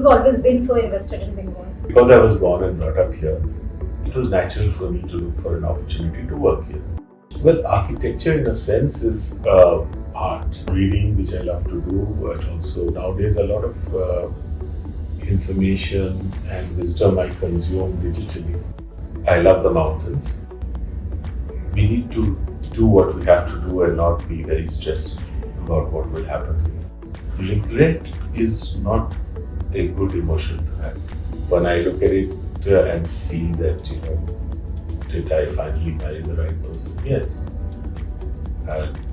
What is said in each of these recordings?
you've always been so invested in Bengal? Because I was born and brought up here, it was natural for me to look for an opportunity to work here. Well, architecture in a sense is art. Reading, which I love to do, but also nowadays a lot of information and wisdom I consume digitally. I love the mountains. We need to do what we have to do and not be very stressed about what will happen. Regret is not a good emotion to have. When I look at it and see that, did I finally marry the right person? Yes.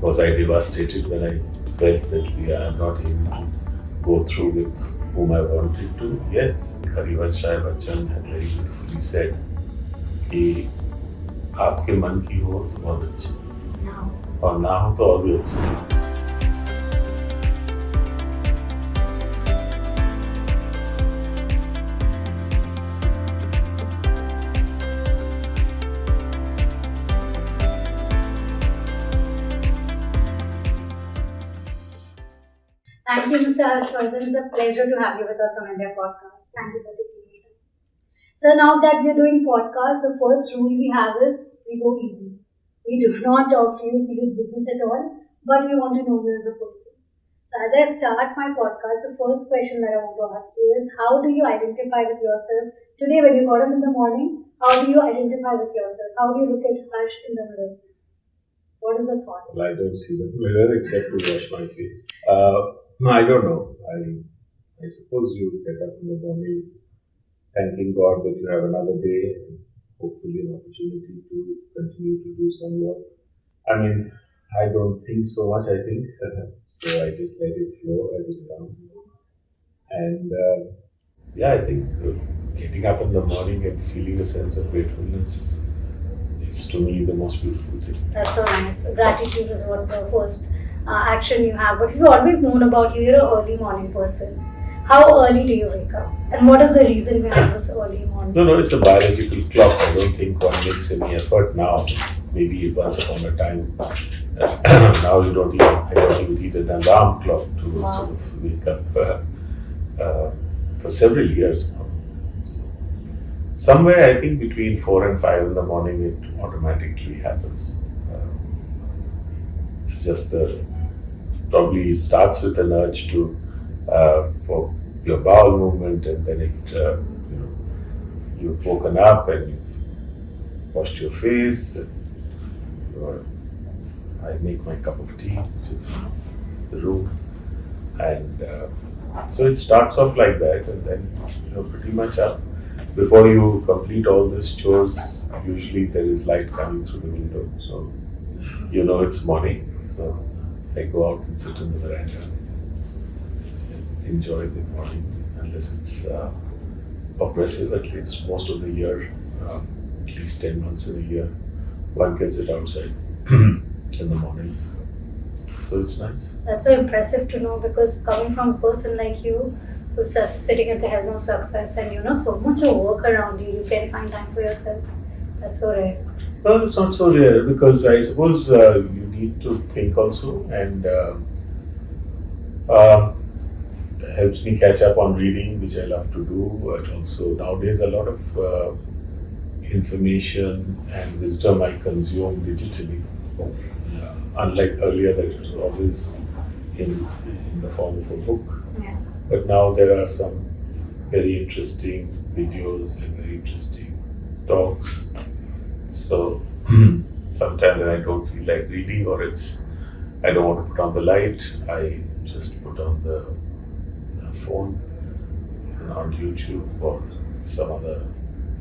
Was I devastated when I felt that I am not able to go through with whom I wanted to? Yes. Harivansh Bachchan had very beautifully said कि आपके मन की हो तो बहुत अच्छी और ना हो तो और भी अच्छी. Thank you, Mr. Harshvardhan. It's a pleasure to have you with us on IndiaPodcasts. Thank you for taking me. So now that we're doing podcasts, the first rule we have is we go easy. We do not talk to you serious business at all, but we want to know you as a person. So as I start my podcast, the first question that I want to ask you is, how do you identify with yourself? Today when you got up in the morning, how do you identify with yourself? How do you look at Harsh in the mirror? What is the thought? Well, I don't see the mirror except to wash my face. No, I don't know. I suppose you get up in the morning thanking God that you have another day and hopefully an opportunity to continue to do some work. I mean, I don't think so much, I think. So I just let it flow as it comes. And I think getting up in the morning and feeling a sense of gratefulness is to me the most beautiful thing. That's so nice. Gratitude is what the first action you have. But we've always known about you. You're an early morning person. How early do you wake up? And what is the reason behind this early morning? No, it's a biological clock. I don't think one makes any effort now. Maybe once upon a time. Now I don't even need an alarm clock to sort of wake up for several years now. Somewhere I think between 4 and 5 in the morning it automatically happens. It's just probably starts with an urge to for your bowel movement, and then it you've woken up and you've washed your face. And I make my cup of tea, which is the room, and so it starts off like that, and then pretty much up. Before you complete all these chores, usually there is light coming through the window, so it's morning. So I go out and sit in the veranda and enjoy the morning, unless it's oppressive. At least most of the year, at least 10 months in a year, one can sit outside in the mornings. So it's nice. That's so impressive to know, because coming from a person like you, who's sitting at the helm of success, and so much of work around you, you can find time for yourself. That's so rare. Well, it's not so rare, because I suppose you need to think also, and helps me catch up on reading, which I love to do. But also nowadays a lot of information and wisdom I consume digitally. Unlike earlier, that it was always in the form of a book. Yeah. But now there are some very interesting videos and very interesting talks. So sometimes when I don't feel like reading, or I don't want to put on the light, I just put on the phone and on YouTube or some other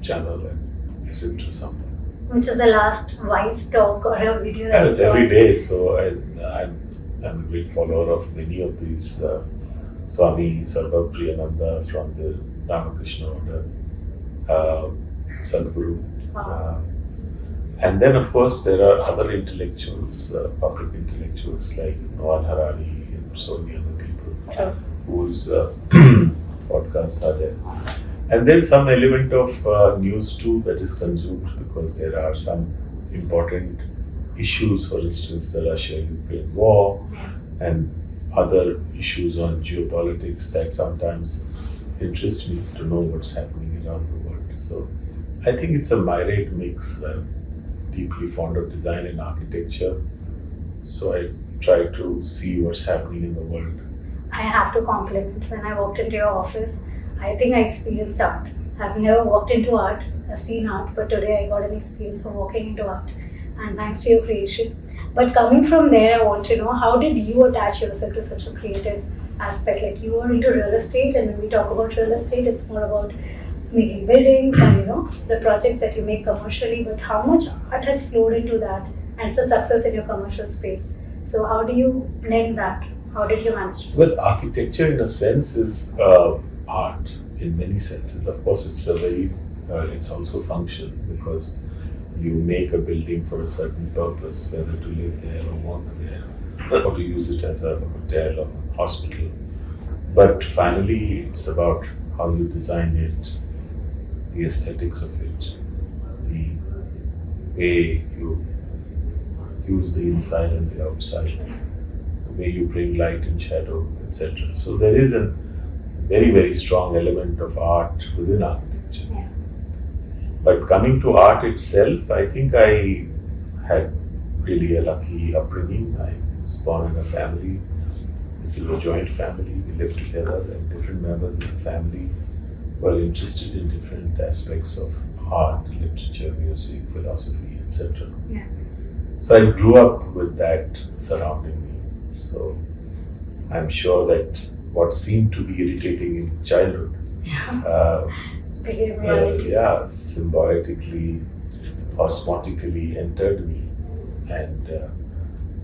channel and listen to something. Which is the last wise talk or a video that It's every day, so I'm a great follower of many of these. Swami Sarva Priyananda from the Ramakrishna order, Sadhguru. Wow. And then of course there are other intellectuals, public intellectuals like Noah Harari and so many other people whose podcasts are there. And there's some element of news too that is consumed, because there are some important issues, for instance, the Russia-Ukraine war and other issues on geopolitics that sometimes interests me to know what's happening around the world. So I think it's a myriad mix. I'm deeply fond of design and architecture. So I try to see what's happening in the world. I have to compliment when I walked into your office. I think I experienced art. I've never walked into art. I've seen art, but today I got an experience of walking into art, and thanks to your creation. But coming from there, I want to know, how did you attach yourself to such a creative aspect? Like, you are into real estate, and when we talk about real estate, it's more about making buildings and the projects that you make commercially. But how much art has flowed into that, and it's a success in your commercial space. So how do you blend that? How did you manage to? Well, architecture in a sense is art in many senses. Of course, it's also function, because you make a building for a certain purpose, whether to live there or work there, or to use it as a hotel or a hospital. But finally, it's about how you design it, the aesthetics of it, the way you use the inside and the outside, the way you bring light and shadow, etc. So there is a very, very strong element of art within architecture. Yeah. But coming to art itself, I think I had really a lucky upbringing. I was born in a family, which is a joint family. We lived together, and different members of the family were interested in different aspects of art, literature, music, philosophy, etc. Yeah. So I grew up with that surrounding me. So I'm sure that what seemed to be irritating in childhood, symbiotically, osmotically entered me. And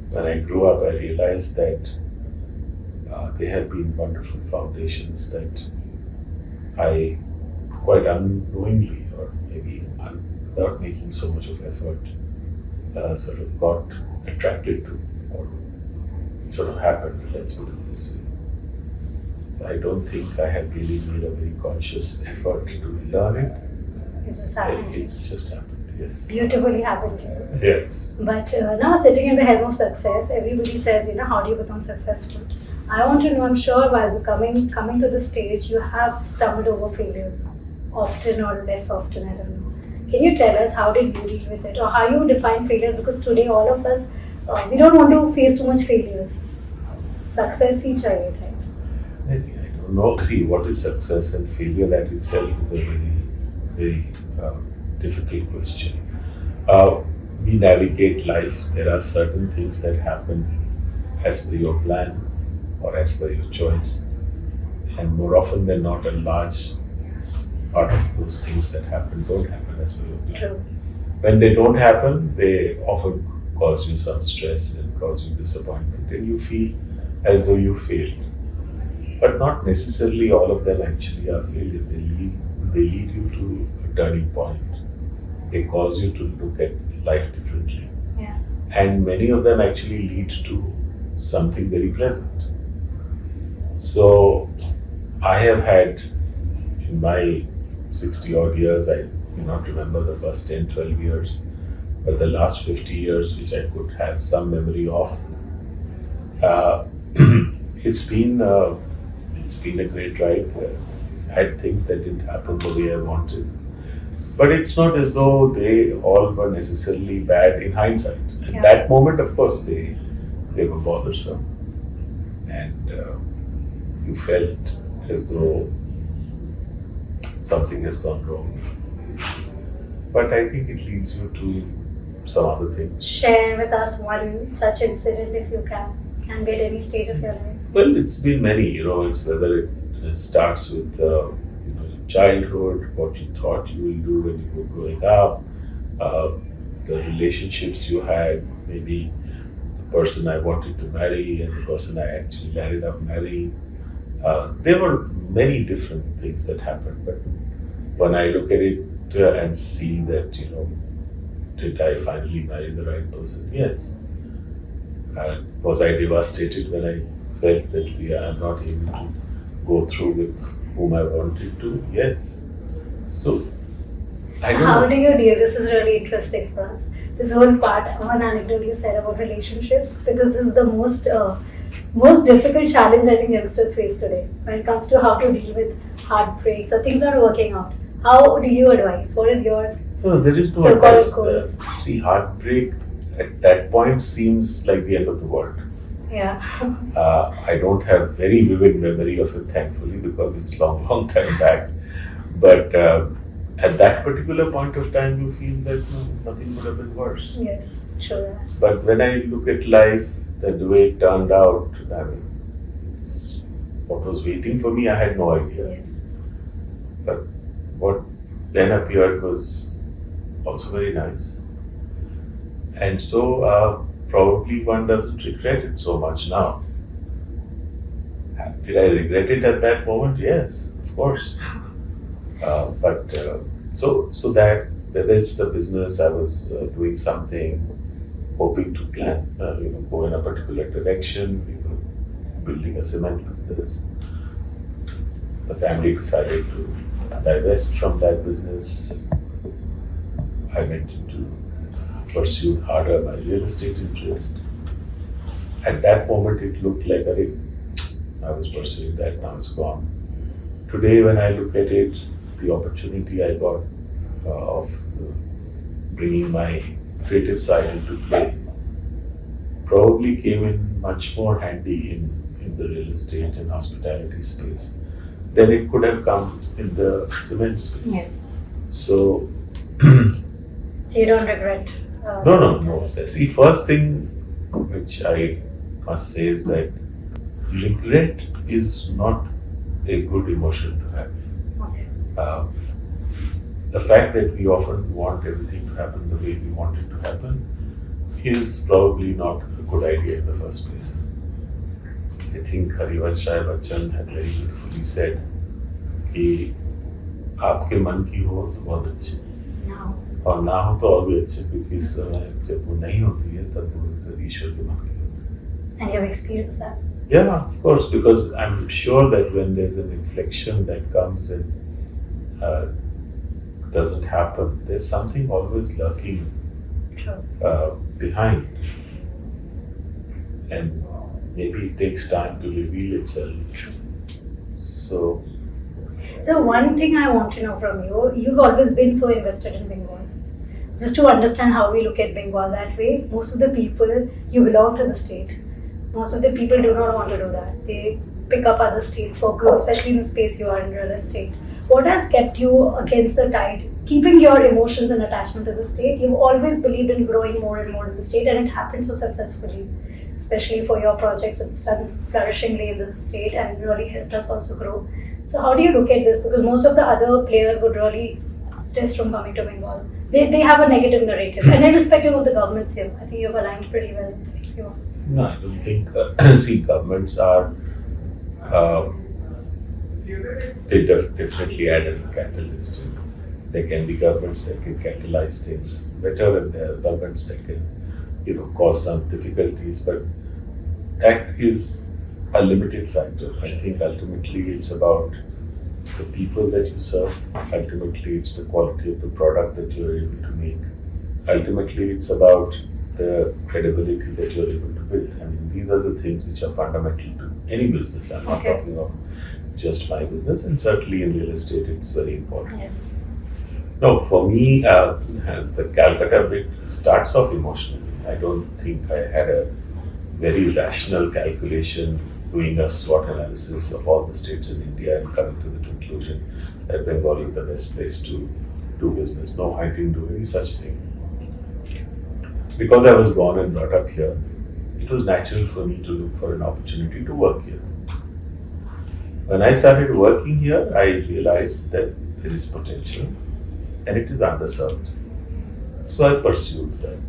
when I grew up, I realized that they have been wonderful foundations that I, quite unknowingly, or maybe without making so much of effort, sort of got attracted to, or it sort of happened, let's put it this way. I don't think I had really made a very conscious effort to learn it. It just happened. It's just happened, yes. Beautifully happened to you. Yes. But now, sitting at the helm of success, everybody says, how do you become successful? I want to know, I'm sure while coming to the stage, you have stumbled over failures, often or less often, I don't know. Can you tell us, how did you deal with it, or how you define failures? Because today all of us, we don't want to face too much failures. Success ही चाहिए times. I don't know. See, what is success and failure? That itself is a very, very difficult question. We navigate life. There are certain things that happen as per your plan or as per your choice, and more often than not, a large part of those things that happen don't happen as per your plan. True. When they don't happen, they often cause you some stress and cause you disappointment, and you feel as though you failed. But not necessarily all of them actually are failure. They lead you to a turning point. They cause you to look at life differently. Yeah. And many of them actually lead to something very pleasant. So I have had, in my 60 odd years, I do not remember the first 10, 12 years, but the last 50 years, which I could have some memory of, it's been a great ride. I had things that didn't happen the way I wanted. But it's not as though they all were necessarily bad in hindsight. At that moment, of course, they were bothersome. And you felt as though something has gone wrong. But I think it leads you to some other things. Share with us one such incident if you can be at any stage of your life. Well, it's been many, it's whether it starts with childhood, what you thought you will do when you were growing up, the relationships you had, maybe the person I wanted to marry and the person I actually ended up marrying. There were many different things that happened, but when I look at it and see that, did I finally marry the right person? Yes. Was I devastated when I felt that I'm not able to go through with whom I wanted to? Yes. So, I don't know. How do you deal? This is really interesting for us. This whole part, one anecdote you said about relationships, because this is the most difficult challenge I think youngsters face today when it comes to how to deal with heartbreak. So things are working out. How do you advise? What is your No, there is no so-called advice. goals? See, heartbreak at that point seems like the end of the world. Yeah. I don't have very vivid memory of it, thankfully, because it's long time back. But at that particular point of time, you feel that no, nothing could have been worse. Yes, sure. But when I look at life, the way it turned out, I mean, it's, what was waiting for me, I had no idea. Yes. But what then appeared was also very nice. And so probably one doesn't regret it so much now. Did I regret it at that moment? Yes, of course. So that whether it's the business, I was doing something, hoping to plan, go in a particular direction. We were building a cement business. The family decided to divest from that business. I went into pursued harder my real estate interest. At that moment, it looked like I was pursuing that, now it's gone. Today, when I look at it, the opportunity I got of bringing my creative side into play probably came in much more handy in the real estate and hospitality space than it could have come in the cement space. Yes. So you don't regret? No. See, first thing which I must say is that regret is not a good emotion to have. Okay. The fact that we often want everything to happen the way we want it to happen is probably not a good idea in the first place. I think Harivansh Rai Bachchan had very beautifully said कि आपके मन की हो तो बहुत अच्छी और ना हो तो और भी अच्छे, क्योंकि इस समय जब वो नहीं होती है तब वो फिर ईश्वर के मन की होती है. And you've experienced that? Yeah, of course, because I'm sure that when there's an inflection that comes and doesn't happen, there's something always lurking behind, and maybe it takes time to reveal itself. So one thing I want to know from you, you've always been so invested in Bengal. Just to understand how we look at Bengal that way, most of the people, you belong to the state. Most of the people do not want to do that. They pick up other states for good, especially in the space you are in real estate. What has kept you against the tide, keeping your emotions and attachment to the state? You've always believed in growing more and more in the state, and it happened so successfully, especially for your projects. It's done flourishingly in the state and really helped us also grow. So how do you look at this? Because most of the other players would really test from coming to Bengal. They have a negative narrative. And irrespective of the governments here, I think you've aligned pretty well with you. No, I don't think, see, governments are, they definitely add as a catalyst. There can be governments that can catalyze things better, and there are governments that can, cause some difficulties, but that is a limited factor. I think ultimately it's about the people that you serve. Ultimately, it's the quality of the product that you're able to make. Ultimately, it's about the credibility that you're able to build. I mean, these are the things which are fundamental to any business. I'm not talking of just my business, and certainly in real estate, it's very important. Yes. No, for me, the Calcutta bit starts off emotionally. I don't think I had a very rational calculation doing a SWOT analysis of all the states in India and coming to the conclusion that Bengal is the best place to do business. No, I didn't do any such thing. Because I was born and brought up here, it was natural for me to look for an opportunity to work here. When I started working here, I realized that there is potential and it is underserved. So I pursued that.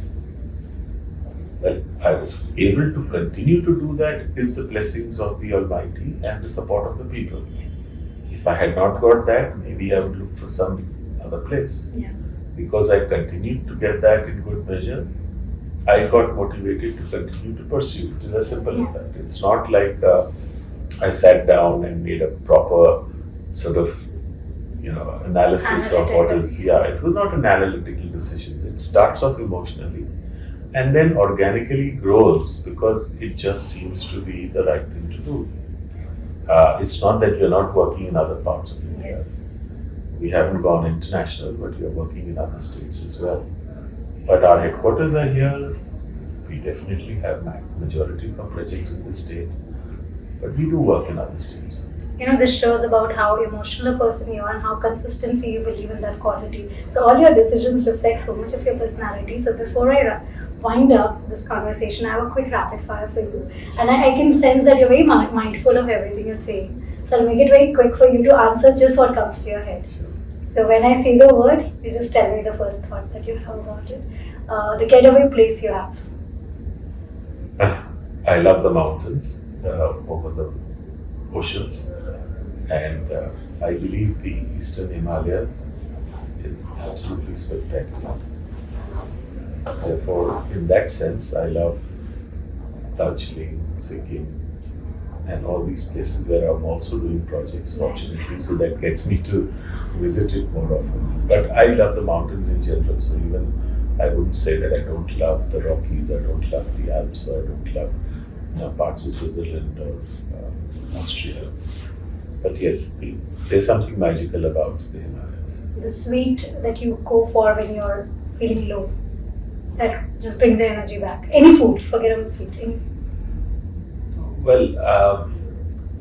Well, I was able to continue to do that is the blessings of the Almighty and the support of the people. Yes. If I had not got that, maybe I would look for some other place. Yeah. Because I continued to get that in good measure, I got motivated to continue to pursue. It is as simple as that. It's not like I sat down and made a proper sort of analysis of what is. Yeah, it was not an analytical decision. It starts off emotionally. and then organically grows because it just seems to be the right thing to do. It's not that we're not working in other parts of India. Yes. We haven't gone international, but we are working in other states as well. But our headquarters are here. We definitely have majority of our projects in this state, but we do work in other states. This shows about how emotional a person you are and how consistency you believe in that quality. So all your decisions reflect so much of your personality. So before I wind up this conversation, I have a quick rapid fire for you. And I can sense that you're very mindful of everything you're saying. So I'll make it very quick for you to answer just what comes to your head. So when I say the word, you just tell me the first thought that you have about it. The getaway place you have. I love the mountains over the oceans, and I believe the Eastern Himalayas is absolutely spectacular. Therefore, in that sense, I love Darjeeling, Sikkim, and all these places where I'm also doing projects, fortunately, so that gets me to visit it more often. But I love the mountains in general, so even I wouldn't say that I don't love the Rockies, I don't love the Alps, or I don't love parts of Switzerland or Austria. But yes, there's something magical about the Himalayas. The sweet that you go for when you're feeling low, that just brings the energy back. Any food, forget about sweet. Well,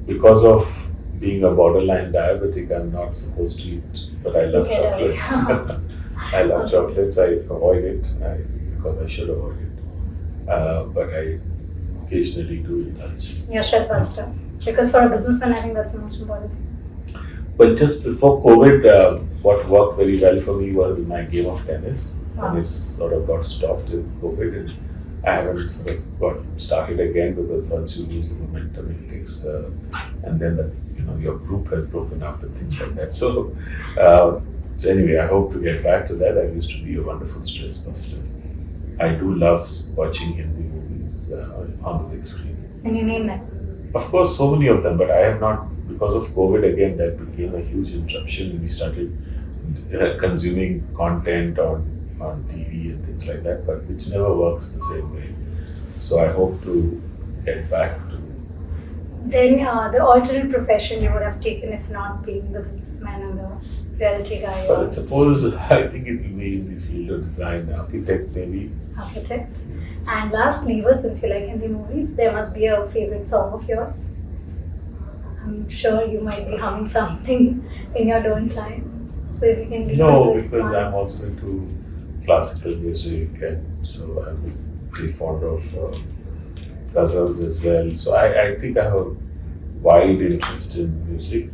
because of being a borderline diabetic, I'm not supposed to eat, but I love chocolates. I love chocolates. I avoid it because I should avoid it. But I occasionally do indulge. You're stress buster. Because for a businessman, I think that's the most important thing. But just before COVID, what worked very well for me was my game of tennis. Wow. And it sort of got stopped in COVID. And I haven't sort of got started again because once you lose the momentum, it takes, and then your group has broken up and things like that. So anyway, I hope to get back to that. I used to be a wonderful stress buster. I do love watching Hindi movies on the big screen. And you name them? Of course, so many of them, but I have not, because of COVID again, that became a huge interruption. We started consuming content on TV and things like that, but which never works the same way. So I hope to get back to. Then the alternate profession you would have taken if not being the businessman or the reality guy? Well, I suppose I think it will be in the field of design, architect maybe. Architect. And last, lever, since you like Hindi movies, there must be a favorite song of yours. I'm sure you might be humming something in your own time. So if you can give us No, because I'm also into classical music, and so I'm pretty fond of ghazals as well. So I think I have a wide interest in music.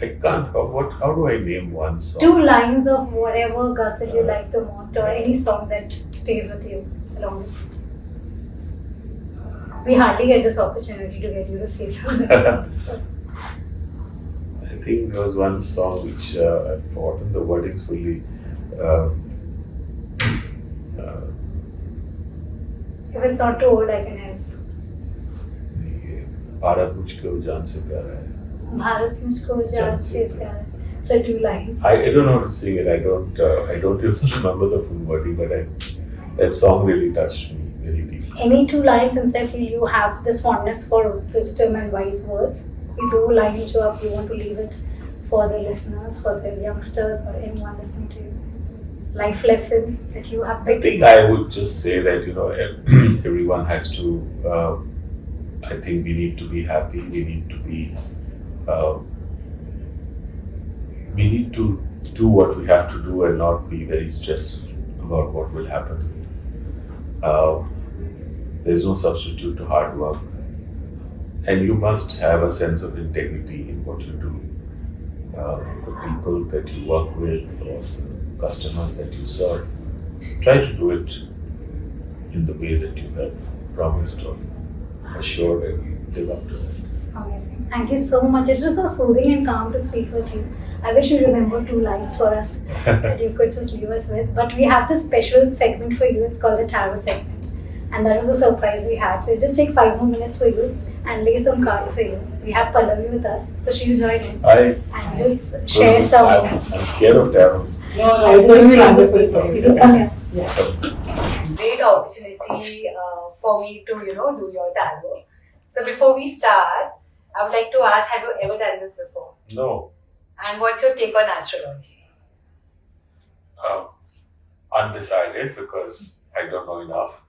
I can't. How do I name one song? 2 lines of whatever ghazal you like the most, or any song that stays with you the longest. We hardly get this opportunity to get you to say something. I think there was one song which I've forgotten the wordings fully. If it's not too old, I can help. Bharat मुझको जान से प्यारा है. Bharat mujhko jaan se pyar hai. So 2 lines. I don't know how to sing it. I don't even remember the full wording, but that song really touched me very deeply. Any 2 lines, since I feel you have this fondness for wisdom and wise words. You do line jo up, you want to leave it for the listeners, for the youngsters, or anyone listening to you. Life lesson that you have I think I would just say that everyone has to. I think we need to be happy. We need to be. We need to do what we have to do and not be very stressed about what will happen. There is no substitute to hard work, and you must have a sense of integrity in what you do. The people that you work with, or the customers that you serve, try to do it in the way that you have promised or assured, and live up to that. Amazing. Thank you so much. It was so soothing and calm to speak with you. I wish you remember 2 lines for us that you could just leave us with. But we have this special segment for you. It's called the tarot segment. And that was a surprise we had. So just take 5 more minutes for you and lay some cards for you. We have Pallavi with us. So she'll join in and just share some. I'm scared of tarot. No, it's going to be wonderful for you. You can come here. Yeah. Great opportunity opportunity for me to, do your tarot. So before we start, I would like to ask, have you ever done this before? No. And what's your take on astrology? Undecided because I don't know enough.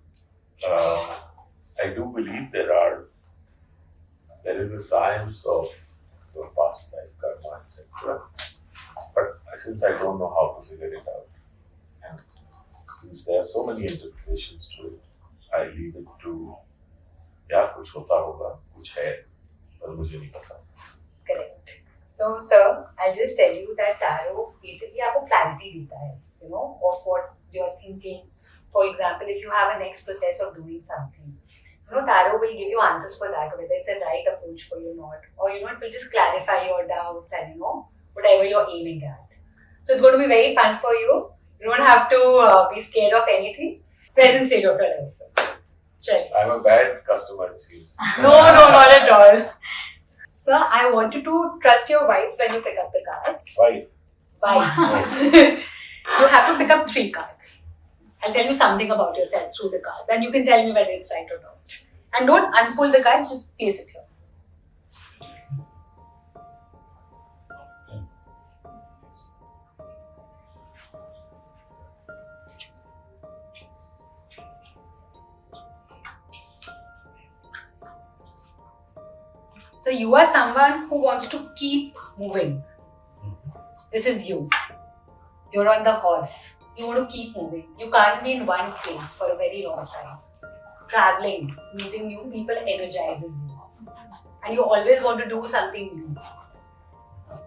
I do believe there is a science of your past life karma, etc. But since I don't know how to figure it out, and since there are so many interpretations to it, I leave it to कुछ होता होगा, कुछ है, पर मुझे नहीं पता. Correct. So, sir, I'll just tell you that tarot basically आपको clarity देता है, of what you're thinking. For example, if you have a next process of doing something, tarot will give you answers for that, whether it's a right approach for you or not, or it will just clarify your doubts and whatever you're aiming at. So it's going to be very fun for you. You don't have to be scared of anything. Present state of your life, sir. Check. I'm a bad customer, it seems. No, not at all. Sir, I want you to trust your wife when you pick up the cards. Wife. You have to pick up 3 cards. I'll tell you something about yourself through the cards, and you can tell me whether it's right or not. And don't unfold the cards, just place it here. So you are someone who wants to keep moving. This is you. You're on the horse. You want to keep moving. You can't be in one place for a very long time. Traveling, meeting new people energizes you. And you always want to do something new.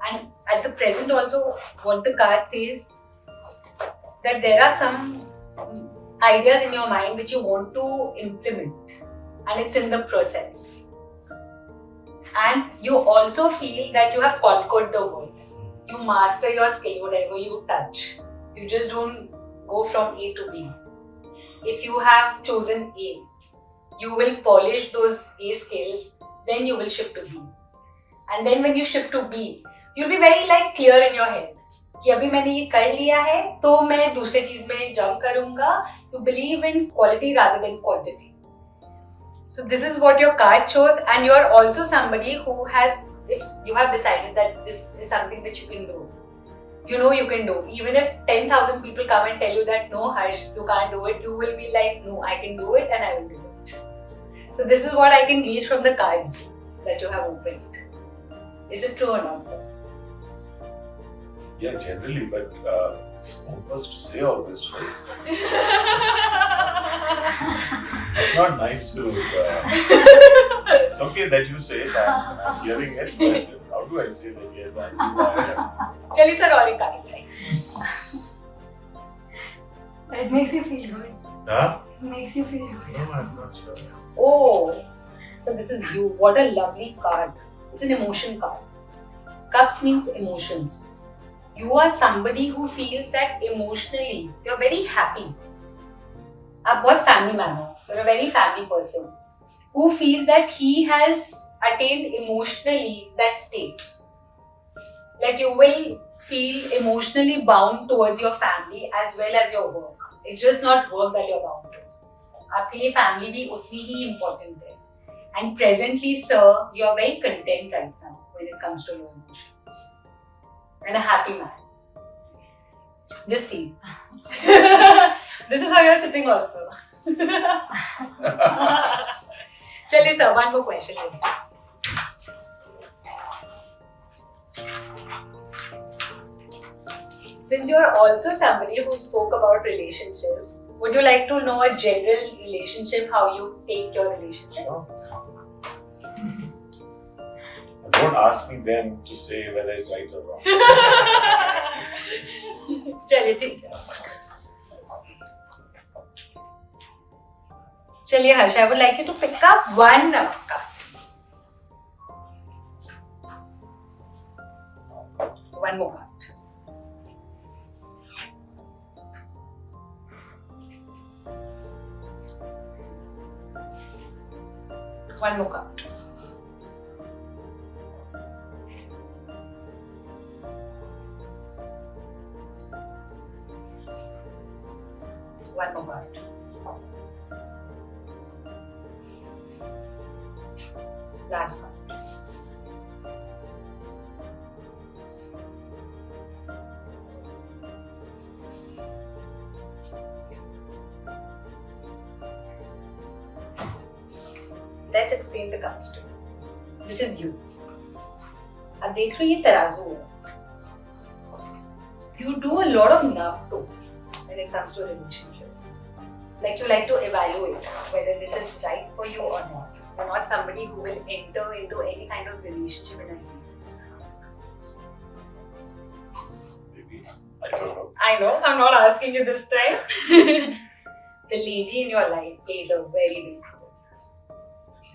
And at the present also, what the card says, that there are some ideas in your mind which you want to implement. And it's in the process. And you also feel that you have conquered the world. You master your skill, whatever you touch. You just don't go from A to B. If you have chosen A, you will polish those A skills, then you will shift to B. And then when you shift to B, you'll be very clear in your head. कि अभी मैंने ये कर लिया है, तो मैं दूसरे चीज में jump करूँगा. You believe in quality rather than quantity. So this is what your card shows, and you are also somebody who has, if you have decided that this is something which you can do, you can do. Even if 10,000 people come and tell you that no, Harsh, you can't do it, you will be like, no, I can do it and I will do it. So this is what I can gauge from the cards that you have opened. Is it true or not, sir? Yeah, generally, but it's pompous to say all this phrase. It's not nice to. It's okay that you say it. I'm hearing it, but how do I say that? Yes, I'm. Chali sir, और एक card है. It makes you feel good. Huh? It makes you feel good. No, I'm not sure. Oh, so this is you. What a lovely card. It's an emotion card. Cups means emotions. You are somebody who feels that emotionally you're very happy. आप बहुत family man हो. You're a very family person who feels that he has attained emotionally that state. Like you will feel emotionally bound towards your family as well as your work. It's just not work that you're bound to. आपके लिए family भी उतनी ही important है. And presently, sir, you're very content right now when it comes to your emotions. And a happy man. Just see. This is how you're sitting also. Chali sir, one more question. Let's do. Since you're also somebody who spoke about relationships, would you like to know a general relationship, how you take your relationships? Don't ask me then to say whether it's right or wrong. Chaliye Harsh, I would like you to pick up one card. One more card. One more card. One more card. last one. Let's explain the cards to you. This is you. अब देख रही है तराजू है. You do a lot of napto when it comes to relationships. Like you like to evaluate whether this is right for you or not. You're not somebody who will enter into any kind of relationship in a haste. Maybe. I don't know. I know, I'm not asking you this time. The lady in your life plays a very big role.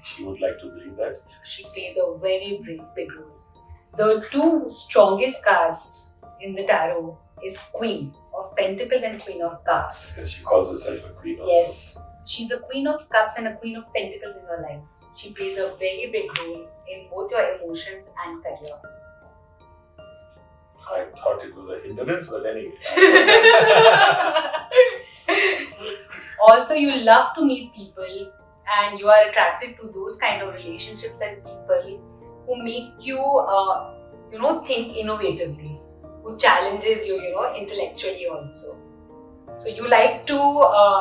She would like to believe that. She plays a very big role. The two strongest cards in the tarot is Queen of Pentacles and Queen of Cups. Because she calls herself a queen also. Yes, she's a Queen of Cups and a Queen of Pentacles in your life. She plays a very big role in both your emotions and career. I thought it was a hindrance, but anyway. Also, you love to meet people and you are attracted to those kind of relationships and people who make you, think innovatively, who challenges you, intellectually also. So you like to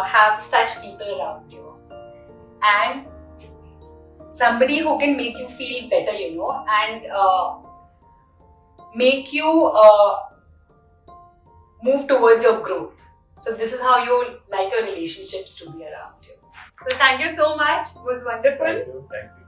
have such people around you. And somebody who can make you feel better, and make you move towards your growth. So this is how you like your relationships to be around you. So thank you so much. It was wonderful. Thank you.